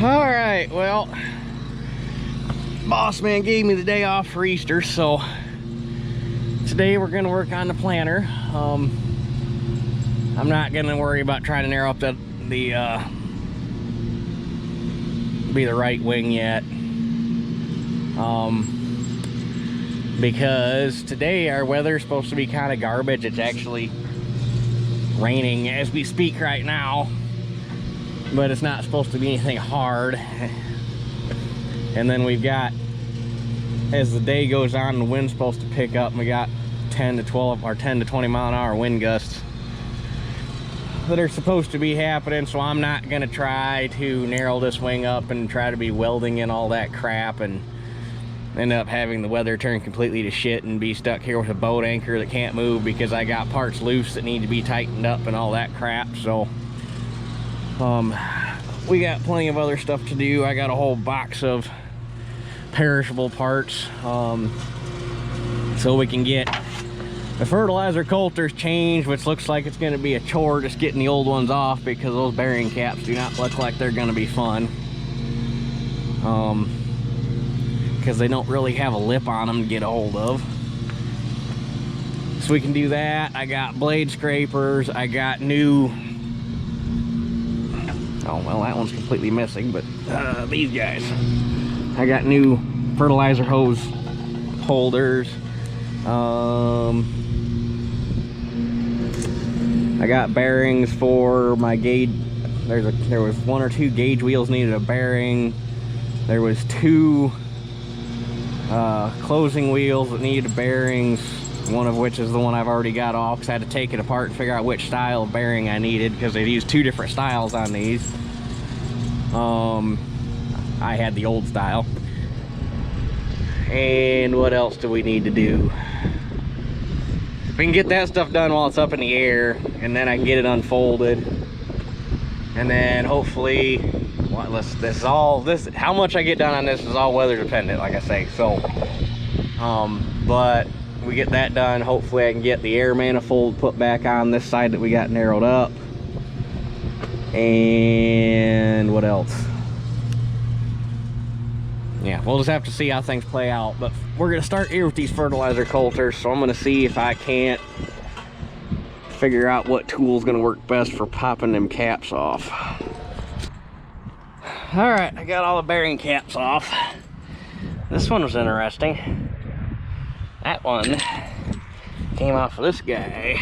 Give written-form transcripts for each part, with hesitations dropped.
All right, well, boss man gave me the day off for Easter, so today we're gonna work on the planter. I'm not gonna worry about trying to narrow up be the right wing yet, because today our weather is supposed to be kind of garbage. It's actually raining as we speak right now, but it's not supposed to be anything hard. And then we've got, as the day goes on, the wind's supposed to pick up, and we got 10 to 12 or 10 to 20 mile an hour wind gusts that are supposed to be happening. So I'm not gonna try to narrow this wing up and try to be welding in all that crap and end up having the weather turn completely to shit and be stuck here with a boat anchor that can't move because I got parts loose that need to be tightened up and all that crap. So we got plenty of other stuff to do. I got a whole box of perishable parts, so we can get the fertilizer Coulters changed, which looks like it's going to be a chore just getting the old ones off because those bearing caps do not look like they're going to be fun, because they don't really have a lip on them to get a hold of. So we can do that. I got blade scrapers. I got new, oh well, that one's completely missing, but these guys, I got new fertilizer hose holders. I got bearings for my gauge. There was 1 or 2 gauge wheels needed a bearing. There was 2 closing wheels that needed bearings, one of which is the one I've already got off because I had to take it apart and figure out which style of bearing I needed because they used 2 different styles on these. I had the old style. And what else do we need to do? We can get that stuff done while it's up in the air, and then I can get it unfolded, and then hopefully, well, how much I get done on this is all weather dependent, like I say. So but we get that done, hopefully I can get the air manifold put back on this side that we got narrowed up. And what else? Yeah, we'll just have to see how things play out. But we're gonna start here with these fertilizer Coulters, so I'm gonna see if I can't figure out what tool's gonna work best for popping them caps off. All right, I got all the bearing caps off. This one was interesting. That one came off of this guy,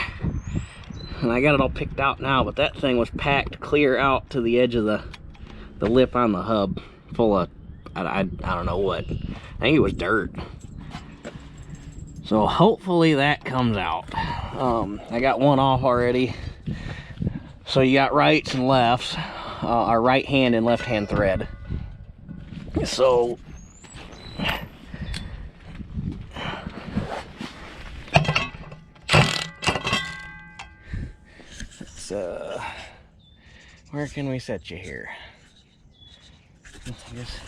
and I got it all picked out now, but that thing was packed clear out to the edge of the lip on the hub, full of, I don't know what. I think it was dirt. So hopefully that comes out. I got one off already. So you got rights and lefts, our right hand and left hand thread. So let's, where can we set you here? I guess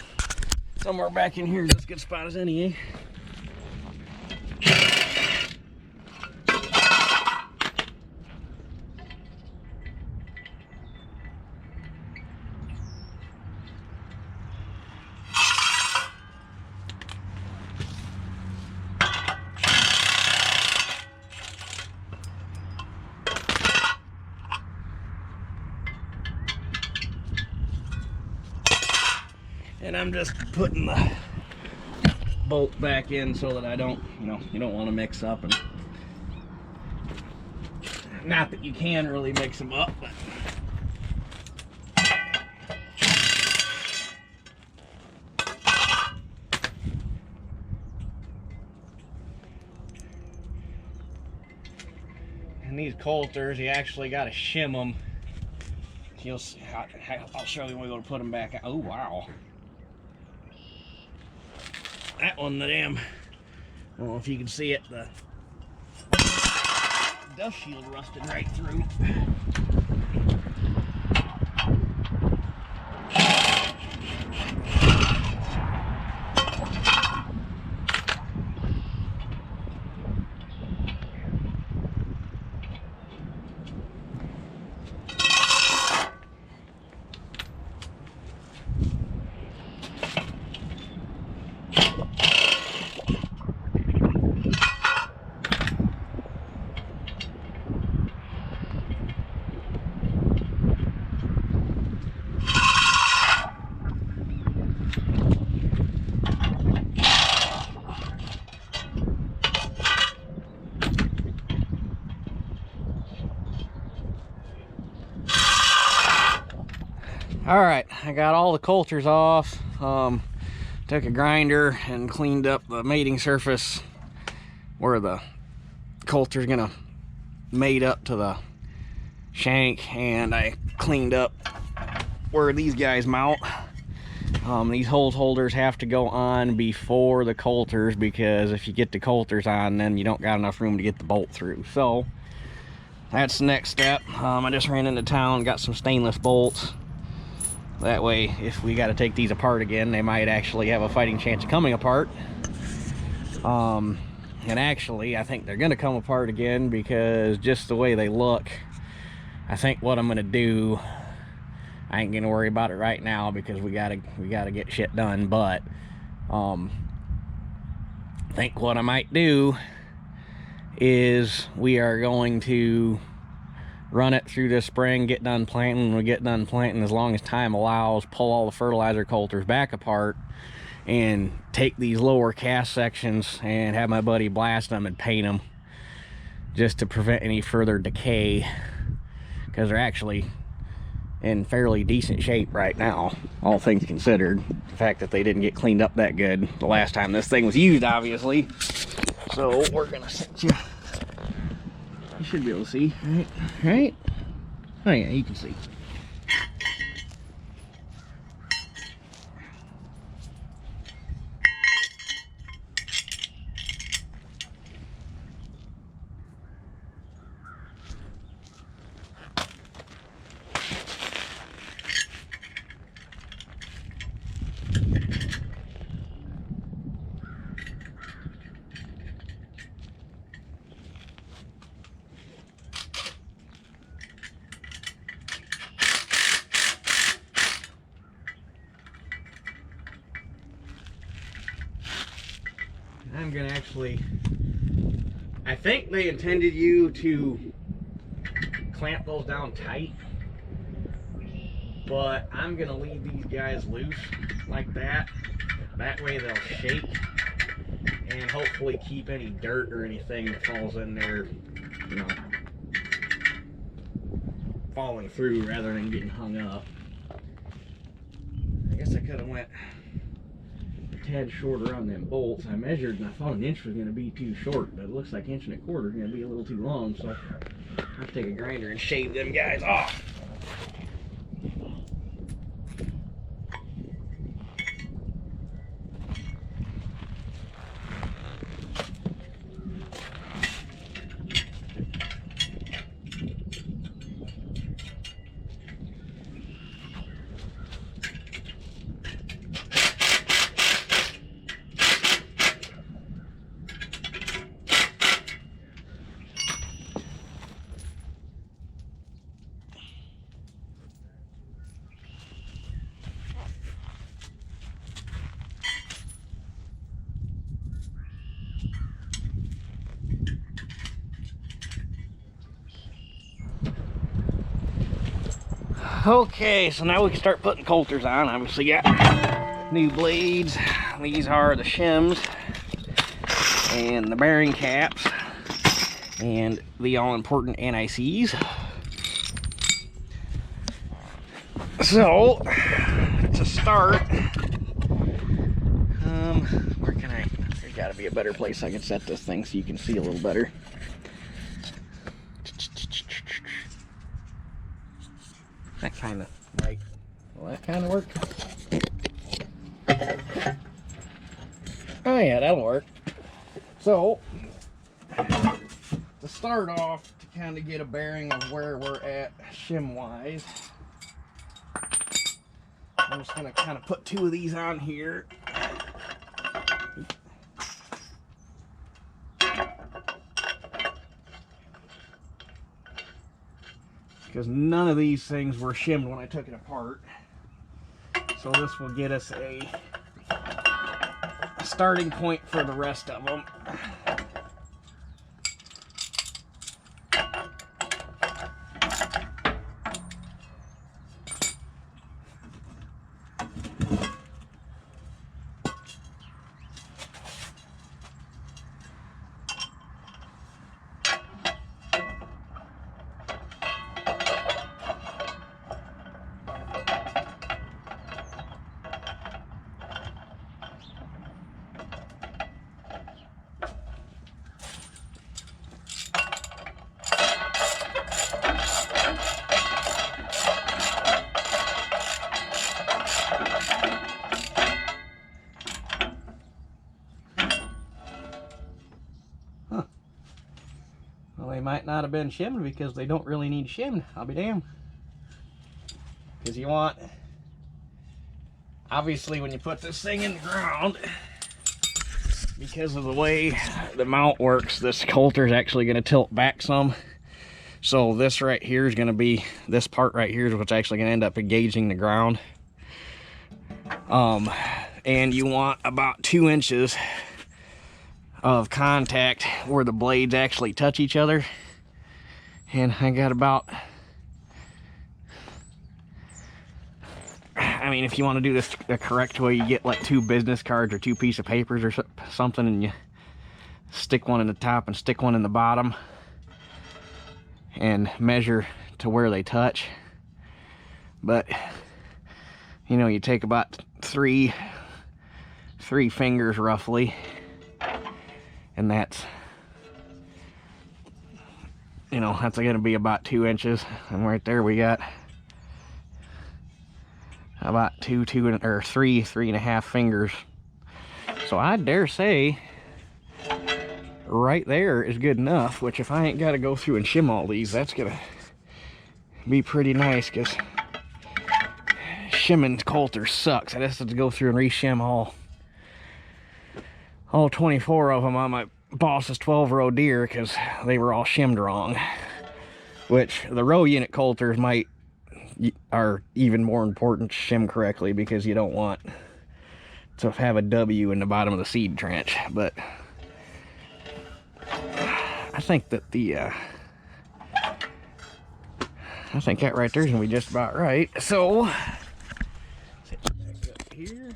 somewhere back in here is as good a spot as any, eh? And I'm just putting the bolt back in so that I don't, you don't want to mix up. And not that you can really mix them up, but and these Coulters, you actually got to shim them. You'll see, I'll show you when we go to put them back out. Oh wow. That one, the damn, I don't know if you can see it, the dust shield rusted right through. All right, I got all the coulters off. Took a grinder and cleaned up the mating surface where the coulter's gonna mate up to the shank, and I cleaned up where these guys mount. These hose holders have to go on before the coulters, because if you get the coulters on, then you don't got enough room to get the bolt through. So that's the next step. I just ran into town, got some stainless bolts. That way, if we got to take these apart again, they might actually have a fighting chance of coming apart. And actually, I think they're going to come apart again, because just the way they look, I think what I'm going to do, I ain't going to worry about it right now, because we gotta get shit done. But I think what I might do is we are going to run it through this spring, get done planting. When we get done planting, as long as time allows, pull all the fertilizer coulters back apart and take these lower cast sections and have my buddy blast them and paint them, just to prevent any further decay, because they're actually in fairly decent shape right now, all things considered. The fact that they didn't get cleaned up that good the last time this thing was used, obviously. So we're gonna set you. You should be able to see, right? Oh yeah, you can see. I'm gonna actually, I think they intended you to clamp those down tight, but I'm gonna leave these guys loose like that. That way they'll shake and hopefully keep any dirt or anything that falls in there, you know, falling through rather than getting hung up. I guess I could have went a tad shorter on them bolts. I measured and I thought an inch was going to be too short, but it looks like 1.25 inches is going to be a little too long, so I have to take a grinder and shave them guys off. Okay, so now we can start putting coulters on. Obviously got new blades. These are the shims and the bearing caps and the all-important NICs. So to start, where can I, there's got to be a better place I can set this thing so you can see a little better. That kind of, like, will that kind of work? Oh yeah, that'll work. So, to start off, to kind of get a bearing of where we're at shim-wise, I'm just going to kind of put 2 of these on here. Because none of these things were shimmed when I took it apart. So this will get us a starting point for the rest of them. might not have been shimmed because they don't really need shimmed. I'll be damned. Because you want, obviously when you put this thing in the ground, because of the way the mount works, this Coulter is actually going to tilt back some. So this right here is going to be, this part right here is what's actually going to end up engaging the ground. And you want about 2 inches of contact where the blades actually touch each other. And I got about, I mean, if you want to do this the correct way, you get like 2 business cards or 2 pieces of papers or something, and you stick one in the top and stick one in the bottom and measure to where they touch. But you know, you take about three fingers roughly, and that's, you know, that's going to be about 2 inches. And right there we got about 3.5 fingers. So I dare say right there is good enough, which if I ain't got to go through and shim all these, that's gonna be pretty nice, because shimming Coulter sucks. I just have to go through and re-shim all 24 of them on my boss's 12-row deer because they were all shimmed wrong. Which the row unit Coulters are even more important to shim correctly, because you don't want to have a W in the bottom of the seed trench. But I think that I think that right there is gonna be just about right. So set back up here.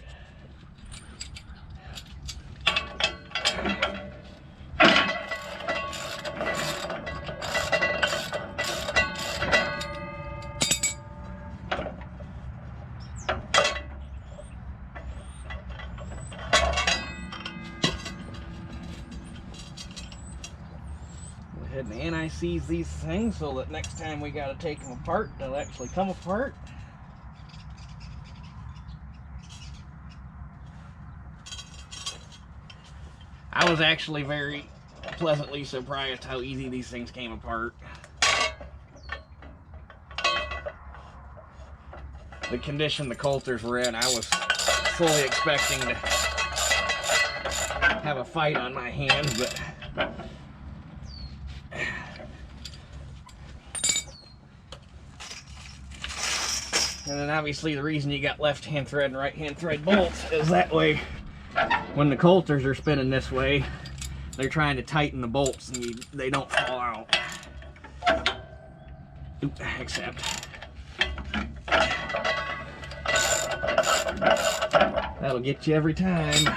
And anti-seize these things so that next time we got to take them apart, they'll actually come apart. I was actually very pleasantly surprised how easy these things came apart. The condition the Coulters were in, I was fully expecting to have a fight on my hands, but and then obviously the reason you got left-hand thread and right-hand thread bolts is that way when the Coulters are spinning this way, they're trying to tighten the bolts and they don't fall out. Except that'll get you every time.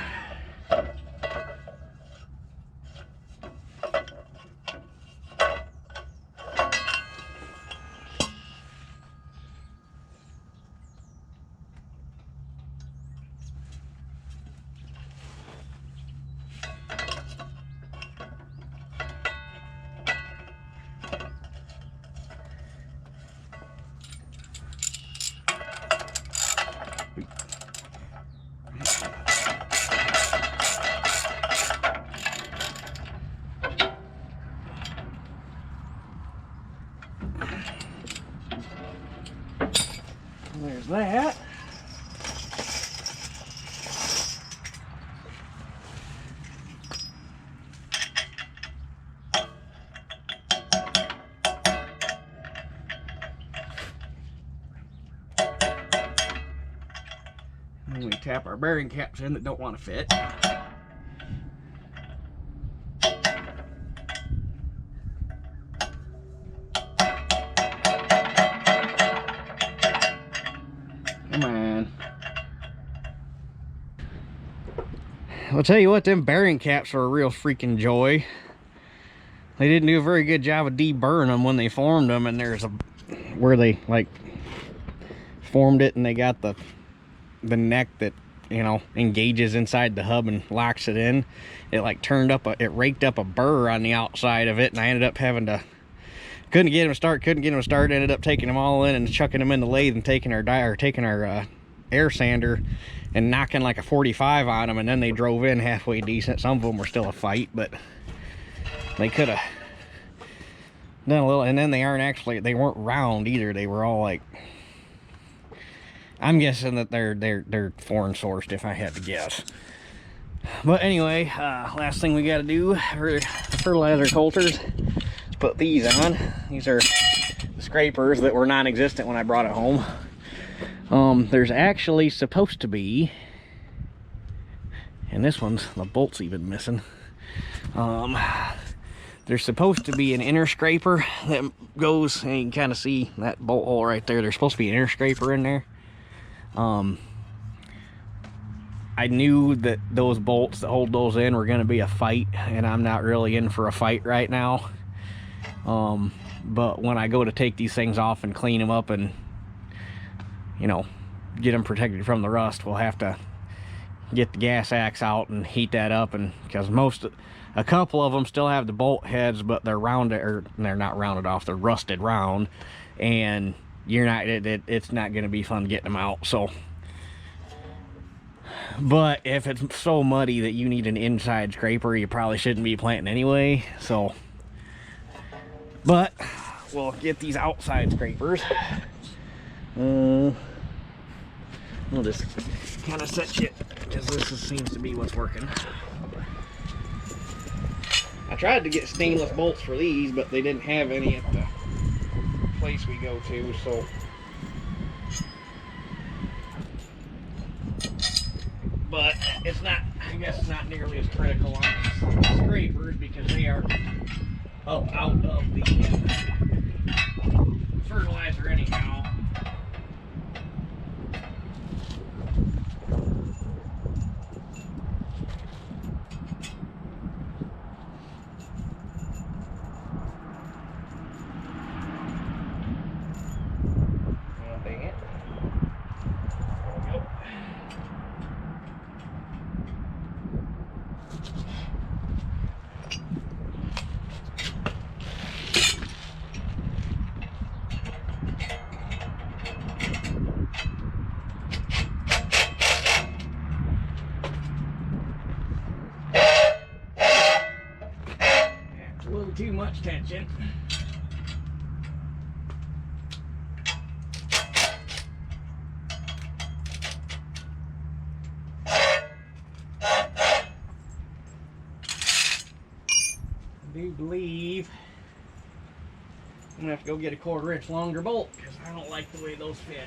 There's that. And we tap our bearing caps in that don't want to fit. I'll tell you what, them bearing caps are a real freaking joy. They didn't do a very good job of deburring them when they formed them, and there's where they like formed it, and they got the neck that, you know, engages inside the hub and locks it in. It like it raked up a burr on the outside of it, and I ended up having to, couldn't get them to start, ended up taking them all in and chucking them in the lathe and taking our air sander and knocking like a 45 on them, and then they drove in halfway decent. Some of them were still a fight, but they could have Done a little, and then they weren't round either. They were all like, I'm guessing that they're foreign sourced if I had to guess. But anyway, last thing we got to do for the fertilizer coulters is put these on. These are the scrapers that were non-existent when I brought it home. There's actually supposed to be, and this one's, the bolt's even missing. There's supposed to be an inner scraper that goes, and you can kind of see that bolt hole right there. There's supposed to be an inner scraper in there. I knew that those bolts that hold those in were going to be a fight, and I'm not really in for a fight right now. But when I go to take these things off and clean them up and, you know, get them protected from the rust, we'll have to get the gas axe out and heat that up. And because a couple of them still have the bolt heads, but they're rounded, or they're not rounded off, they're rusted round, and it's not going to be fun getting them out. So, but if it's so muddy that you need an inside scraper, you probably shouldn't be planting anyway. So, but we'll get these outside scrapers. We'll just kind of set you, because seems to be what's working. I tried to get stainless bolts for these, but they didn't have any at the place we go to, so but it's not, I guess it's not nearly as critical on the scrapers because they are up out of the fertilizer anyhow. Too much tension. I do believe I'm gonna have to go get a 1/4 inch longer bolt because I don't like the way those fit.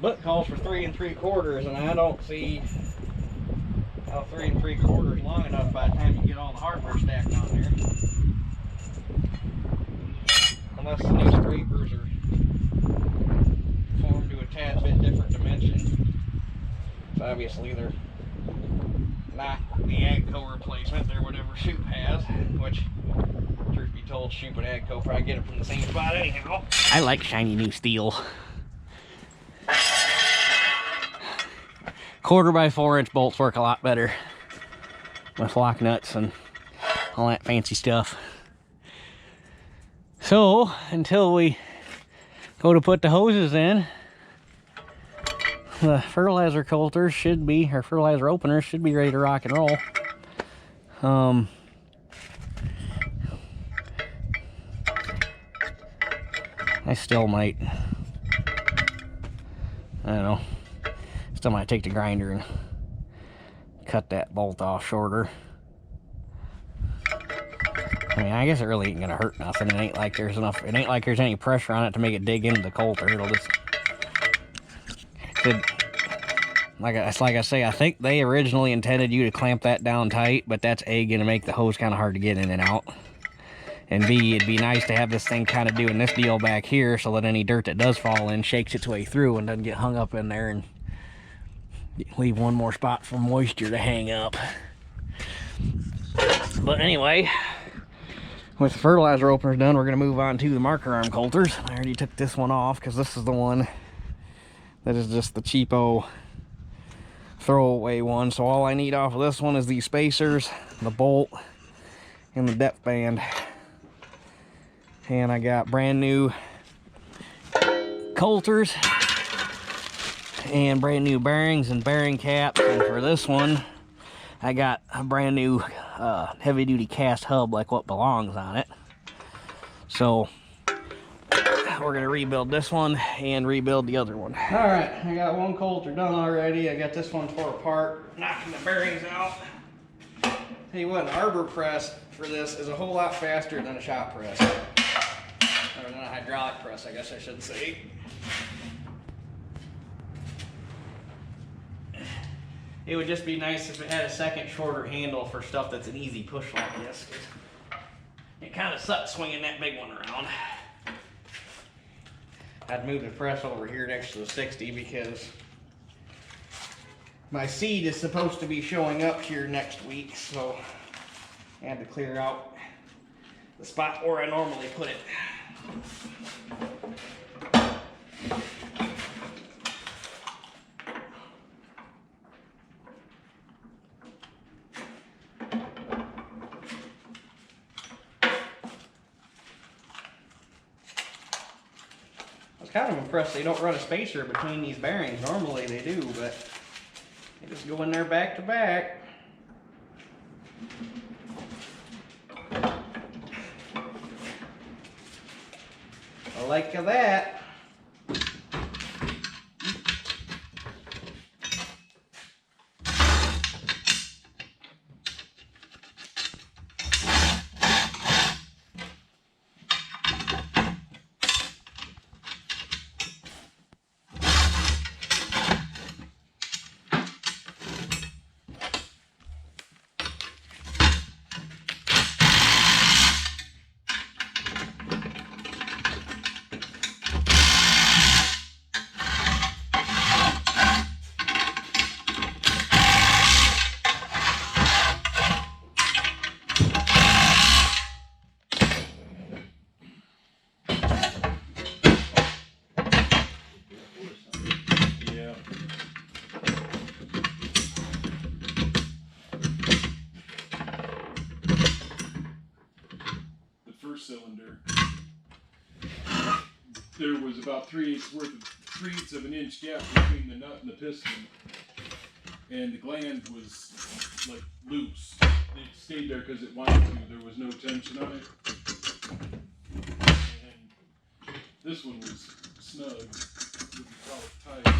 But calls for 3 3/4, and I don't see how 3 3/4 is long enough by the time you get all the hardware stacked on there. Unless the new scrapers are formed to a tad bit different dimension. So obviously they're not the AGCO replacement, they're whatever Shoop has, which, truth be told, Shoop and AGCO probably get it from the same spot anyhow. I like shiny new steel. 1/4 by 4 inch bolts work a lot better with lock nuts and all that fancy stuff. So until we go to put the hoses in, the fertilizer coulters should be, or fertilizer openers should be ready to rock and roll. I still might, I don't know, still might take the grinder and cut that bolt off shorter. I mean, I guess it really ain't gonna hurt nothing. It ain't like there's enough, it ain't like there's any pressure on it to make it dig into the coulter. It'll just, like I say, I think they originally intended you to clamp that down tight, but that's A, gonna make the hose kind of hard to get in and out. And B, it'd be nice to have this thing kind of doing this deal back here so that any dirt that does fall in shakes its way through and doesn't get hung up in there and leave one more spot for moisture to hang up. But anyway, with the fertilizer openers done, we're going to move on to the marker arm coulters. I already took this one off because this is the one that is just the cheapo throwaway one. So all I need off of this one is these spacers, the bolt, and the depth band. And I got brand new Coulters and brand new bearings and bearing caps. And for this one, I got a brand new heavy duty cast hub like what belongs on it. So we're gonna rebuild this one and rebuild the other one. All right, I got one Coulter done already. I got this one tore apart, knocking the bearings out. Tell you what, an arbor press for this is a whole lot faster than a shop press. Or than a hydraulic press, I guess I should say. It would just be nice if it had a second shorter handle for stuff that's an easy push like this. It kind of sucks swinging that big one around. I'd move the press over here next to the 60 because my seed is supposed to be showing up here next week, so I had to clear out the spot where I normally put it. Kind of impressed they don't run a spacer between these bearings. Normally they do, but they just go in there back to back. I like that. Cylinder, there was about 3/8 worth of 3/8 of an inch gap between the nut and the piston, and the gland was like loose. It stayed there because it wanted to. There was no tension on it, and this one was snug. Wouldn't call it tight.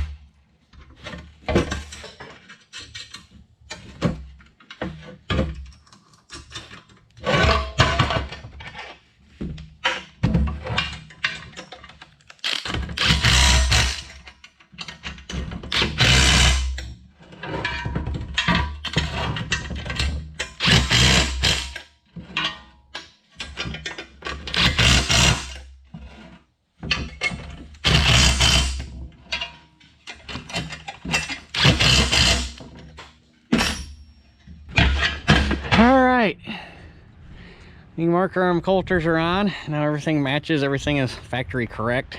The marker arm Coulters are on. Now everything matches, everything is factory correct.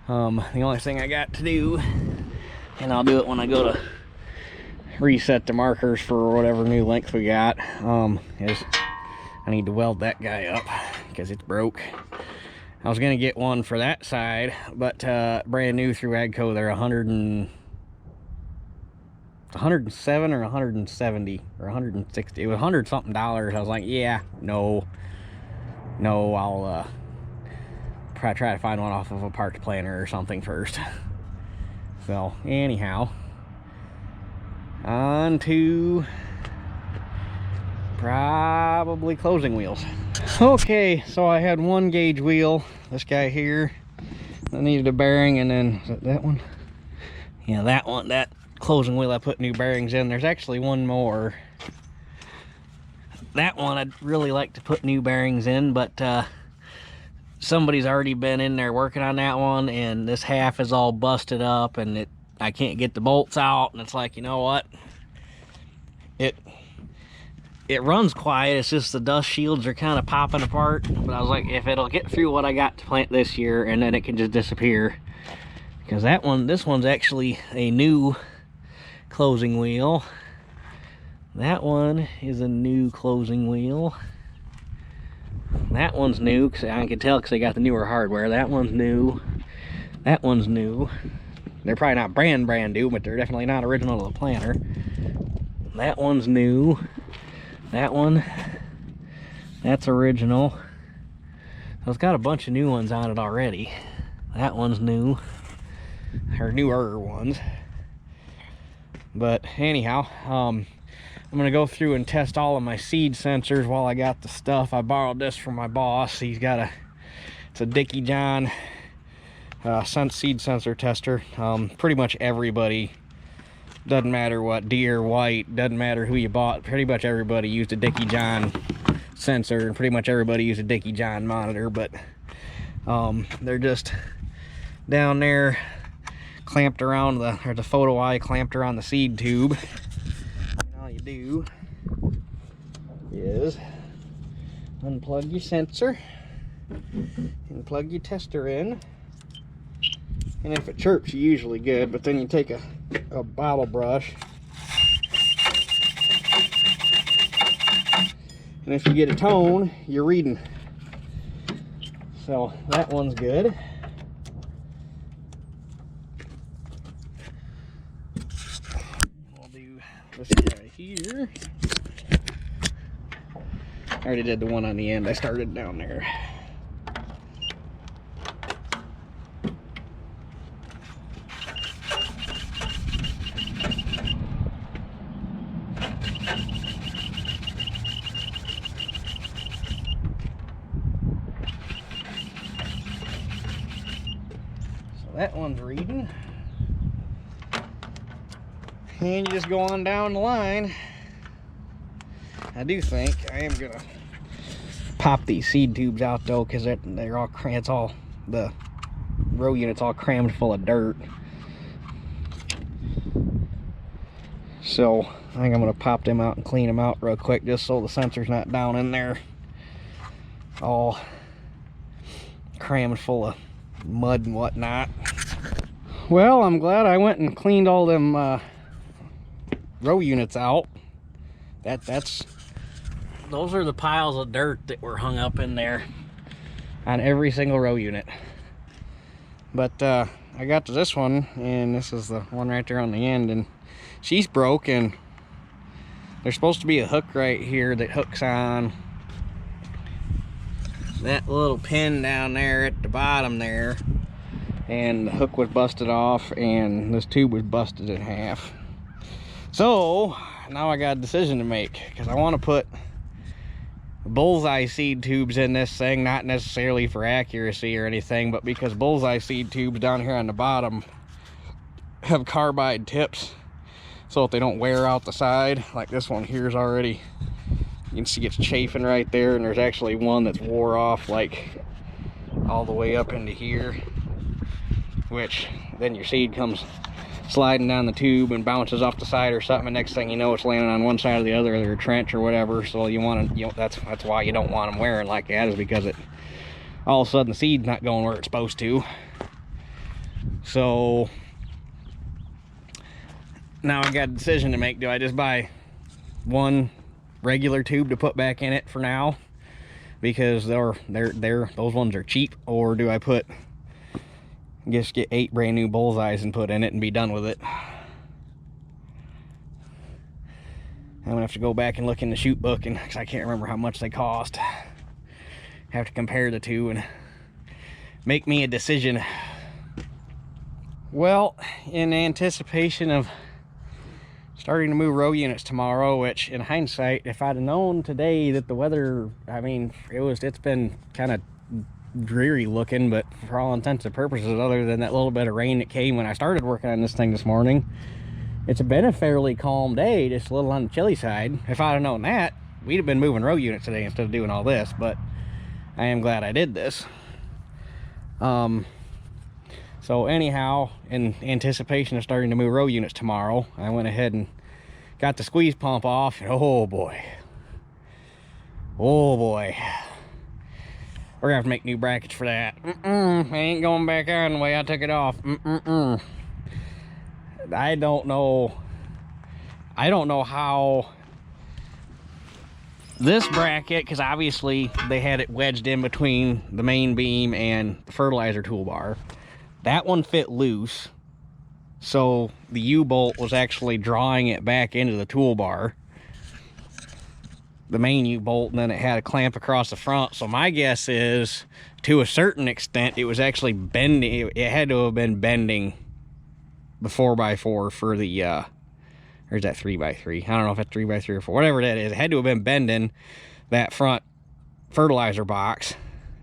The only thing I got to do, and I'll do it when I go to reset the markers for whatever new length we got, is I need to weld that guy up because it's broke. I was gonna get one for that side, but brand new through Agco, they're 107 or 170 or 160. It was $100 something. I was like, yeah, no, I'll probably try to find one off of a parts planner or something first. So anyhow, on to probably closing wheels. Okay, so I had one gauge wheel, this guy here, that needed a bearing, and then, is it that one? Yeah, that one, that closing wheel I put new bearings in. There's actually one more. That one I'd really like to put new bearings in, but somebody's already been in there working on that one, and this half is all busted up, and I can't get the bolts out, and it's like, you know what, it runs quiet, it's just the dust shields are kind of popping apart. But I was like, if it'll get through what I got to plant this year, and then it can just disappear, because this one's actually a new closing wheel. That one is a new closing wheel. That one's new, because I can tell because they got the newer hardware. That one's new. That one's new. They're probably not brand new, but they're definitely not original to the planter. That one's new. That one, that's original. So it's got a bunch of new ones on it already. That one's new, or newer ones. But anyhow, I'm gonna go through and test all of my seed sensors while I got the stuff. I borrowed this from my boss. He's got it's a Dickie John seed sensor tester. Pretty much everybody, doesn't matter what, deer, white, doesn't matter who you bought, pretty much everybody used a Dickie John sensor, and pretty much everybody used a Dickie John monitor. But they're just down there clamped around the photo eye clamped around the seed tube. And all you do is unplug your sensor and plug your tester in. And if it chirps, you're usually good, but then you take a bottle brush, and if you get a tone, you're reading. So that one's good. We'll do this guy here. I already did the one on the end. I started down there. That one's reading. And you just go on down the line. I do think I am gonna pop these seed tubes out though, because they're all it's all the row unit's all crammed full of dirt. So I think I'm gonna pop them out and clean them out real quick, just so the sensor's not down in there all crammed full of mud and whatnot. Well, I'm glad I went and cleaned all them row units out. Those are the piles of dirt that were hung up in there on every single row unit. But I got to this one, and this is the one right there on the end, and she's broken. There's supposed to be a hook right here that hooks on that little pin down there at the bottom there, and the hook was busted off, and this tube was busted in half. So now I got a decision to make, because I want to put bullseye seed tubes in this thing, not necessarily for accuracy or anything, but because bullseye seed tubes down here on the bottom have carbide tips, so if they don't wear out the side, like this one here is already, you can see it's chafing right there, and there's actually one that's wore off like all the way up into here, which then your seed comes sliding down the tube and bounces off the side or something, and next thing you know, it's landing on one side or the other of their trench or whatever. So you want to, that's why you don't want them wearing like that, is because it all of a sudden the seed's not going where it's supposed to. So now I got a decision to make. Do I just buy one regular tube to put back in it for now, because those ones are cheap, or do I just get 8 brand new bullseyes and put in it and be done with it? I'm gonna have to go back and look in the chute book, and because I can't remember how much they cost, have to compare the two and make me a decision. Well, in anticipation of starting to move row units tomorrow, which in hindsight, if I'd have known today that the weather, I mean, it's been kind of dreary looking, but for all intents and purposes, other than that little bit of rain that came when I started working on this thing this morning, it's been a fairly calm day, just a little on the chilly side. If I'd have known that, we'd have been moving row units today instead of doing all this, but I am glad I did this. So anyhow, in anticipation of starting to move row units tomorrow, I went ahead and got the squeeze pump off, and oh boy, we're gonna have to make new brackets for that. I ain't going back on the way I took it off. I don't know how this bracket, because obviously they had it wedged in between the main beam and the fertilizer toolbar. that one fit loose, so the U-bolt was actually drawing it back into the toolbar, the main U-bolt, and then it had a clamp across the front. So my guess is, to a certain extent, it was actually bending. It had to have been bending the 4x4 for the, or is that 3x3? I don't know if it's 3x3 or 4, whatever that is. It had to have been bending that front fertilizer box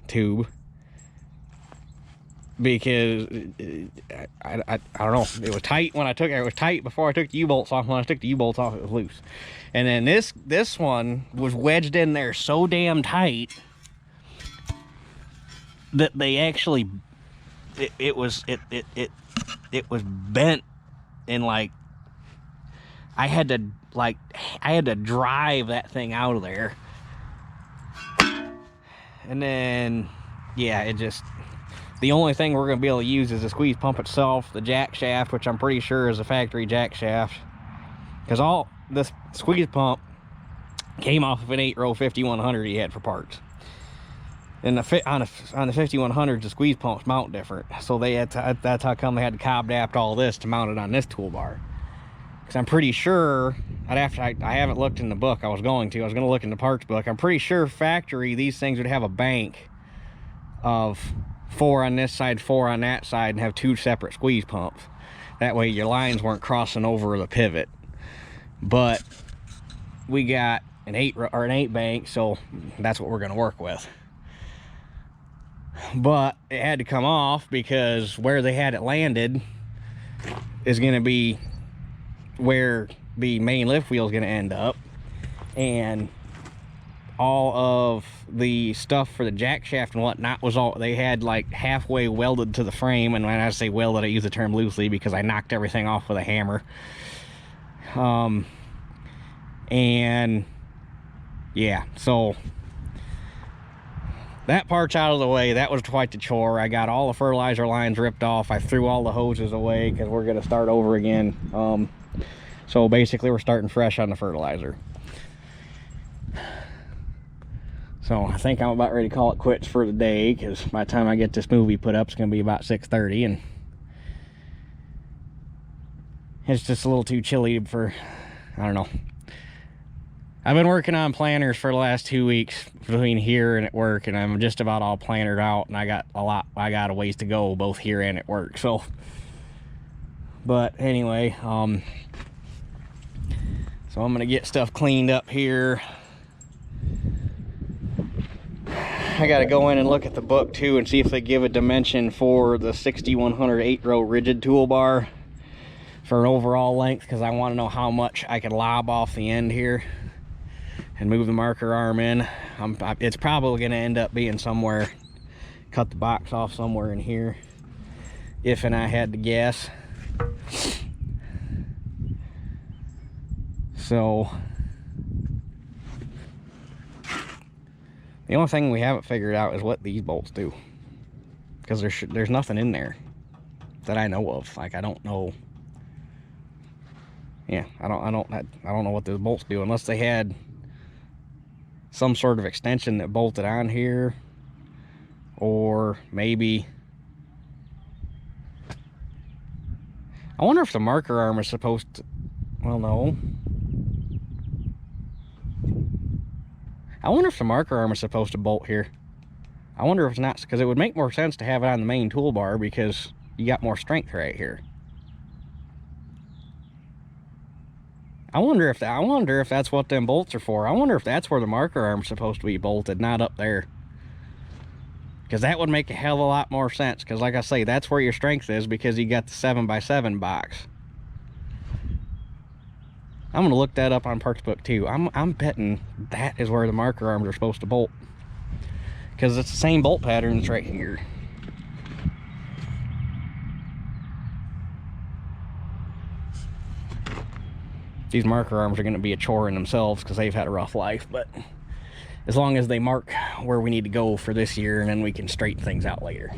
tube, because I don't know, it was tight when I took it. It was tight before I took the U-bolts off. When I took the U-bolts off, it was loose. And then this one was wedged in there so damn tight that they actually, it was bent, and like I had to drive that thing out of there. And then, yeah, it just, the only thing we're going to be able to use is the squeeze pump itself, the jack shaft, which I'm pretty sure is a factory jack shaft, because all this squeeze pump came off of an 8-row 5100 he had for parts. And on the 5100s, the squeeze pumps mount different, so they had to, that's how come they had to cob adapt all this to mount it on this toolbar. Because I'm pretty sure, I haven't looked in the book. I was going to look in the parts book. I'm pretty sure factory, these things would have a bank of 4 on this side, 4 on that side, and have 2 separate squeeze pumps. That way your lines weren't crossing over the pivot. But we got an 8 bank, so that's what we're going to work with. But it had to come off because where they had it landed is going to be where the main lift wheel is going to end up, and all of the stuff for the jack shaft and whatnot was all, they had like halfway welded to the frame. And when I say welded, I use the term loosely because I knocked everything off with a hammer. And yeah, so that part's out of the way. That was quite the chore. I got all the fertilizer lines ripped off. I threw all the hoses away because we're going to start over again. So basically we're starting fresh on the fertilizer. So I think I'm about ready to call it quits for the day, because by the time I get this movie put up, it's going to be about 6:30, and it's just a little too chilly for, I don't know. I've been working on planters for the last 2 weeks between here and at work, and I'm just about all plantered out, and I got a ways to go both here and at work. So, but anyway, so I'm gonna get stuff cleaned up here. I gotta go in and look at the book too and see if they give a dimension for the 6100 8-row rigid toolbar for an overall length, because I want to know how much I can lob off the end here and move the marker arm in. It's probably gonna end up being somewhere, cut the box off somewhere in here, if and I had to guess. So the only thing we haven't figured out is what these bolts do, because there's nothing in there that I know of. Like, I don't know. Yeah, I don't know what those bolts do, unless they had some sort of extension that bolted on here, or maybe, I wonder if the marker arm is supposed to, well, no. I wonder if the marker arm is supposed to bolt here. I wonder if it's not, because it would make more sense to have it on the main toolbar, because you got more strength right here. I wonder if that's what them bolts are for. I wonder if that's where the marker arm is supposed to be bolted, not up there. Because that would make a hell of a lot more sense, because like I say, that's where your strength is, because you got the 7x7 box. I'm gonna look that up on parts book too. I'm betting that is where the marker arms are supposed to bolt, because it's the same bolt patterns right here. These marker arms are going to be a chore in themselves because they've had a rough life, but as long as they mark where we need to go for this year, and then we can straighten things out later.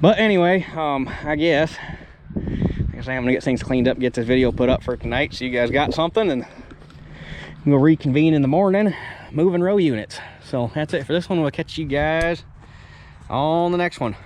But anyway, I guess I'm gonna get things cleaned up, get this video put up for tonight, so you guys got something. And We'll reconvene in the morning, moving row units. So that's it for this one. We'll catch you guys on the next one.